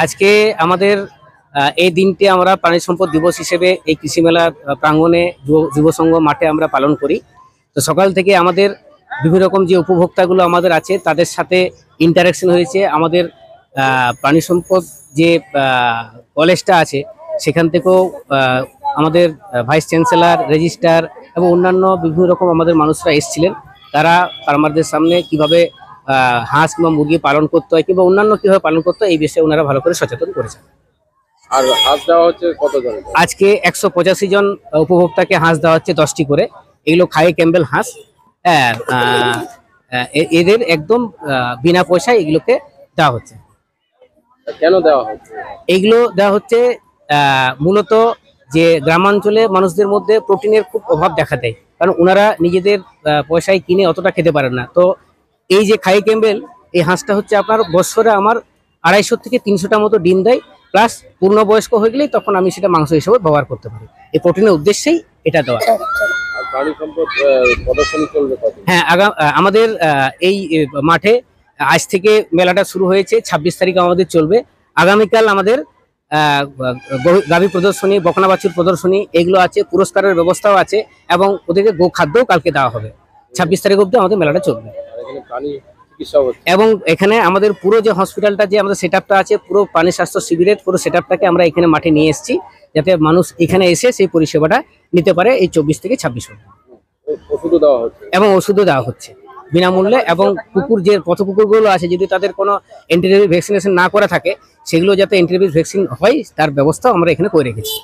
আজকে আমাদের এই দিনটি আমরা প্রাণী সম্পদ দিবস হিসেবে এই কৃষি মেলা প্রাঙ্গণে যুব সংঘ মাঠে আমরা পালন করি। তো সকাল থেকে আমাদের বিভিন্ন রকম যে উপভোক্তাগুলো আমাদের আছে তাদের সাথে ইন্টারাকশন হয়েছে। আমাদের প্রাণী সম্পদ যে কলেজটা আছে সেখান থেকেও আমাদের ভাইস চ্যান্সেলর, রেজিস্ট্রার এবং অন্যান্য বিভিন্ন রকম আমাদের মানুষরা এসেছিলেন। তারা ফার্মারদের সামনে কিভাবে হাঁস কিংবা মুরগি পালন করতে হয় কিংবা অন্যান্য কিভাবে পালন করতে হয় এই বিষয়ে ওনারা ভালো করে সচেতন করেছেন। আর হাঁস দেওয়া হচ্ছে কতজন? আজকে 185 জন উপভোক্তাকে হাঁস দেওয়া হচ্ছে 10টি করে। এগুলো খাই ক্যাম্বেল হাঁস। এদের একদম বিনা পয়সায় এগুলোকে দেওয়া হচ্ছে। কেন দেওয়া হচ্ছে? এইগুলো দেওয়া হচ্ছে মূলত যে গ্রামাঞ্চলে মানুষদের মধ্যে প্রোটিনের খুব অভাব দেখা দেয়, কারণ ওনারা নিজেদের পয়সায় কিনে অতটা খেতে পারেন না। তো এই যে খাই ক্যাম্বেল এই হাঁসটা হচ্ছে আপনার বছরে আমার 250 থেকে 300টা মতো ডিম দেয়, প্লাস পূর্ণবয়স্ক হয়ে গেলেই তখন আমি সেটা মাংস হিসেবে ব্যবহার করতে পারি। এই প্রোটিনের উদ্দেশ্যেই এটা দেওয়া। প্রাণী সম্পদ প্রদর্শনী চলবে কতদিন? হ্যাঁ, আমাদের এই মাঠে আজ থেকে মেলাটা শুরু হয়েছে, 26 তারিখ আমাদের চলবে। আগামীকাল আমাদের গাভী প্রদর্শনী, বকনা বাছুর প্রদর্শনী এগুলো আছে, পুরস্কারের ব্যবস্থাও আছে এবং ওদেরকে গোখাদ্যও কালকে দেওয়া হবে। 26 তারিখ অবধি আমাদের মেলাটা চলবে। এবং এখানে আমাদের পুরো যে হসপিটালটা যে আমাদের সেটআপটা আছে, পুরো প্রাণী স্বাস্থ্য শিবিরের পুরো সেটআপটাকে আমরা এখানে মাঠে নিয়ে এসেছি, যাতে মানুষ এখানে এসে সেই পরিষেবাটা নিতে পারে এই 24 থেকে 26 এবং ওষুধও দেওয়া হচ্ছে বিনামূল্যে। এবং কুকুর যে পথ কুকুরগুলো আছে, যদি তাদের কোনো অ্যান্টিরেবিস ভ্যাকসিনেশন না করা থাকে সেগুলো যাতে অ্যান্টিরেবিস ভ্যাকসিন হয় তার ব্যবস্থাও আমরা এখানে করে রেখেছি।